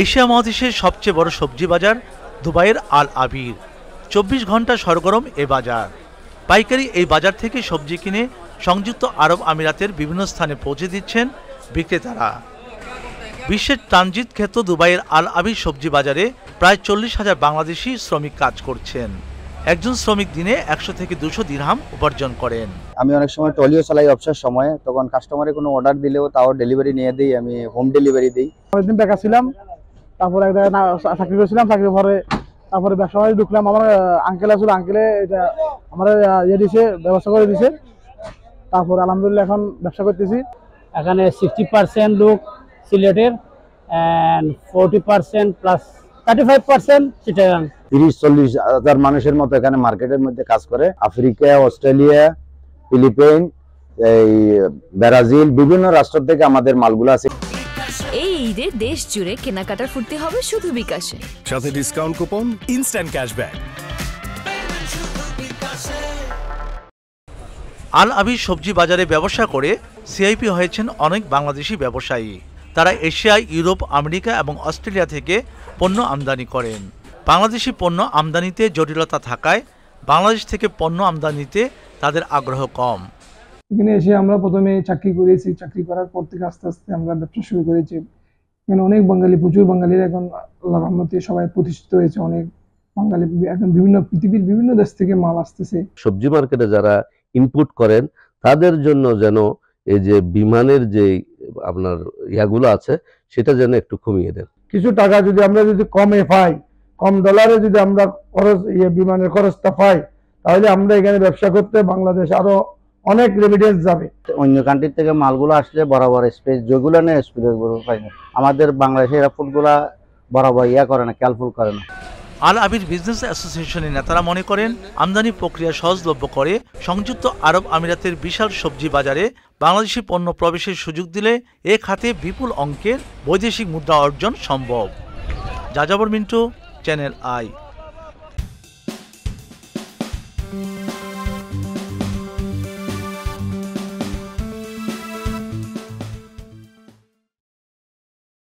Asia মহাদেশের সবচেয়ে বড় সবজি বাজার দুবাইয়ের আল আবির। 24 ঘন্টা সরগরম এ বাজার। পাইকারি এই বাজার থেকে সবজি কিনে সংযুক্ত আরব আমিরাতের বিভিন্ন স্থানে পৌঁছে দিচ্ছেন বিক্রেতারা। বিশ্বের ট্রানজিট খ্যাত দুবাইয়ের আল আবির সবজি বাজারে প্রায় 40,000 বাংলাদেশি শ্রমিক কাজ করছেন। একজন শ্রমিক দিনে 100 থেকে 200 দিরহাম উপার্জন করেন। আমি অনেক সময় ট্রলিও চালাই অবসর সময়ে, তখন কাস্টমারে কোনো অর্ডার দিলেও তাও ডেলিভারি নিয়ে দিই, আমি হোম ডেলিভারি দিই। অনেকদিন বেকার ছিলাম, তারপরে একটা চাকরি করেছিলাম, চাকরির পরে তারপরে ব্যবসা বাণিজ্যে ঢুকলাম। আমার আঙ্কেল আসলে আঙ্কেলে এটা আমার দিছে, ব্যবস্থা করে দিছে। তারপর আলহামদুলিল্লাহ এখন ব্যবসা করতেছি। এখানে 60% লোক সিলেটের and 40% প্লাস 35% চিটাগাং। 30-40 হাজার মানুষের মতো এখানে মার্কেটের মধ্যে কাজ করে। আফ্রিকা, অস্ট্রেলিয়া, ফিলিপাইন, এই ব্রাজিল, বিভিন্ন রাষ্ট্র থেকে আমাদের মালগুলো আছে। এই ঈদে দেশ জুড়ে কেনাকাটার ফুর্তি হবে শুধু বিকাশে, সাথে ডিসকাউন্ট কুপন, ইনস্ট্যান্ট ক্যাশব্যাক। আল আবির সবজি বাজারে ব্যবসা করে সিআইপি হয়েছেন অনেক বাংলাদেশি ব্যবসায়ী। তারা এশিয়া, ইউরোপ, আমেরিকা এবং অস্ট্রেলিয়া থেকে পণ্য আমদানি করেন। বাংলাদেশি পণ্য আমদানিতে জটিলতা থাকায় বাংলাদেশ থেকে পণ্য আমদানিতে তাদের আগ্রহ কম। এখানে এসে আমরা প্রথমে চাকরি করেছি, চাকরি করার পর থেকে আস্তে আস্তে আমরা ব্যবসা শুরু করেছি। এখানে অনেক বাঙালি, প্রচুর বাঙালিরা এখন আল্লাহর রহমতে সবাই প্রতিষ্ঠিত হয়েছে। অনেক বাঙালি এখন পৃথিবীর বিভিন্ন দেশ থেকে মাল আসতেছে। সবজি মার্কেটে যারা ইনপুট করেন তাদের জন্য যেন এই যে বিমানের যে আপনার ইয়াগুলো আছে সেটা যেন একটু কমিয়ে দেন। কিছু টাকা যদি আমরা কমে পাই, কম ডলারে যদি আমরা খরচ বিমানের খরচটা পাই, তাহলে আমরা এখানে ব্যবসা করতে বাংলাদেশ আরো অনেক রেমিটেন্স যাবে। অন্য কান্ট্রি থেকে মালগুলো আসলে বরাবর স্পেস যেগুলো নেই স্পেস পাই না। আমাদের বাংলাদেশের এয়ারপোর্টগুলো বরাবর করে না, কেয়ারফুল করে না। আল আবির বিজনেস অ্যাসোসিয়েশনের নেতারা মনে করেন আমদানি প্রক্রিয়া সহজলভ্য করে সংযুক্ত আরব আমিরাতের বিশাল সবজি বাজারে বাংলাদেশি পণ্য প্রবেশের সুযোগ দিলে এ খাতে বিপুল অঙ্কের বৈদেশিক মুদ্রা অর্জন সম্ভব। যাযাবর মিন্টু, চ্যানেল আই।